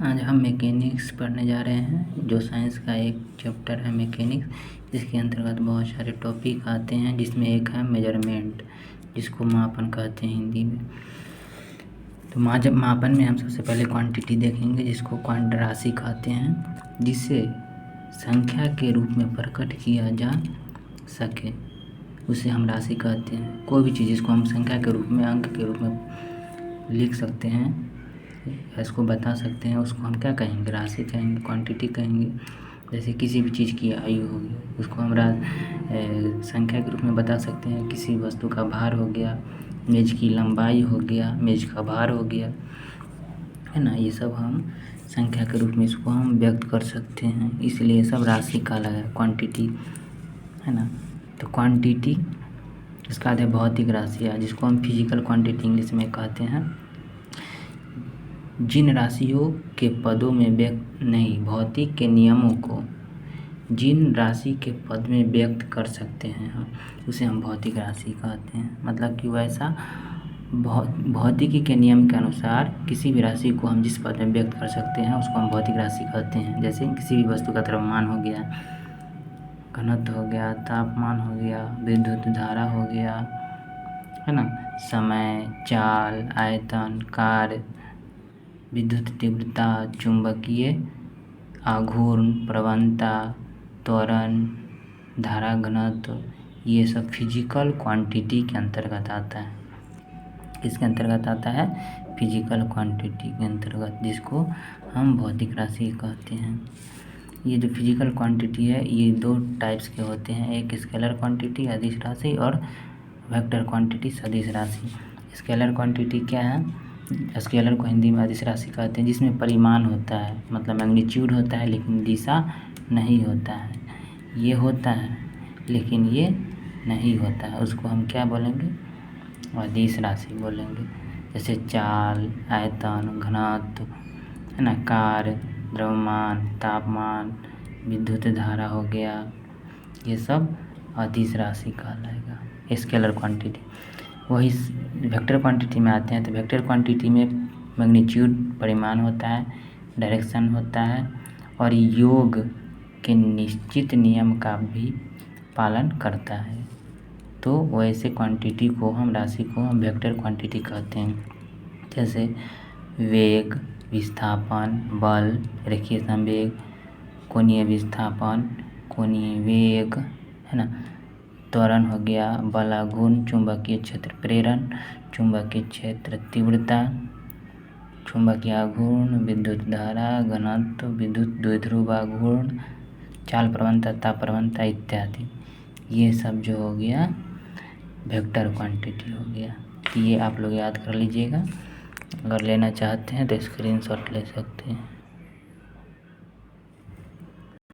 आज हम मैकेनिक्स पढ़ने जा रहे हैं, जो साइंस का एक चैप्टर है मैकेनिक्स, जिसके अंतर्गत बहुत सारे टॉपिक आते हैं, जिसमें एक है मेजरमेंट, जिसको मापन कहते हैं हिंदी में। तो मापन में हम सबसे पहले क्वांटिटी देखेंगे, जिसको राशि कहते हैं, जिसे संख्या के रूप में प्रकट किया जा सके, उसे हम राशि कहते हैं। कोई भी चीज़ जिसको हम संख्या के रूप में, अंक के रूप में लिख सकते हैं, इसको बता सकते हैं, उसको हम क्या कहेंगे? राशि कहेंगे, क्वांटिटी कहेंगे। जैसे किसी भी चीज़ की आयु होगी, उसको हम संख्या के रूप में बता सकते हैं। किसी वस्तु का भार हो गया, मेज की लंबाई हो गया, मेज का भार हो गया, है ना। ये सब हम संख्या के रूप में इसको हम व्यक्त कर सकते हैं, इसलिए ये सब राशि का लगा क्वांटिटी, है ना। तो क्वांटिटी इसका अर्थ है भौतिक राशि है, जिसको हम फिजिकल क्वांटिटी इंग्लिश में कहते हैं। जिन राशियों के पदों में भौतिक के नियमों को जिन राशि के पद में व्यक्त कर सकते हैं हम, उसे हम भौतिक राशि कहते हैं। मतलब कि वैसा भौतिकी के नियम के अनुसार किसी भी राशि को हम जिस पद में व्यक्त कर सकते हैं, उसको हम भौतिक राशि कहते हैं। जैसे किसी भी वस्तु का द्रव्यमान हो गया, घनत्व हो गया, तापमान हो गया, विद्युत धारा हो गया, है ना, समय, चाल, आयतन, कार्य, विद्युत तीव्रता, चुंबकीय आघूर्ण, प्रवणता, त्वरण, धारा घनत्व, ये सब फिजिकल क्वांटिटी के अंतर्गत आता है। किसके अंतर्गत आता है? फिजिकल क्वांटिटी के अंतर्गत, जिसको हम भौतिक राशि कहते हैं। ये जो फिजिकल क्वांटिटी है, ये दो टाइप्स के होते हैं, एक स्केलर क्वांटिटी अदिश राशि और वेक्टर क्वांटिटी सदिश राशि। स्केलर क्वांटिटी क्या है? स्केलर को हिंदी में अदिश राशि कहते हैं, जिसमें परिमाण होता है, मतलब मैग्नीट्यूड होता है, लेकिन दिशा नहीं होता है। ये होता है लेकिन ये नहीं होता है, उसको हम क्या बोलेंगे? अदिश राशि बोलेंगे। जैसे चाल, आयतन, घनत्व, है ना, कार्य, द्रव्यमान, तापमान, विद्युत धारा हो गया, ये सब अदिश राशि कहलाएगा, स्केलर क्वांटिटी। वही वेक्टर क्वांटिटी में आते हैं, तो वेक्टर क्वांटिटी में मैग्नीट्यूड परिमाण होता है, डायरेक्शन होता है, और योग के निश्चित नियम का भी पालन करता है। तो वैसे क्वांटिटी को हम, राशि को हम वेक्टर क्वांटिटी कहते हैं। जैसे वेग, विस्थापन, बल, रेखीय संवेग, कोणीय विस्थापन, कोणीय वेग, है ना, त्वरण हो गया, बलाघूर्ण, चुंबकीय क्षेत्र प्रेरण, चुंबकीय क्षेत्र तीव्रता, चुंबकीय आघूर्ण, विद्युत धारा, घनत्व, विद्युत द्विध्रुव आघूर्ण, चाल प्रवणता, ताप प्रवणता इत्यादि। ये सब जो हो गया वेक्टर क्वांटिटी हो गया। तो ये आप लोग याद कर लीजिएगा, अगर लेना चाहते हैं तो स्क्रीनशॉट ले सकते हैं।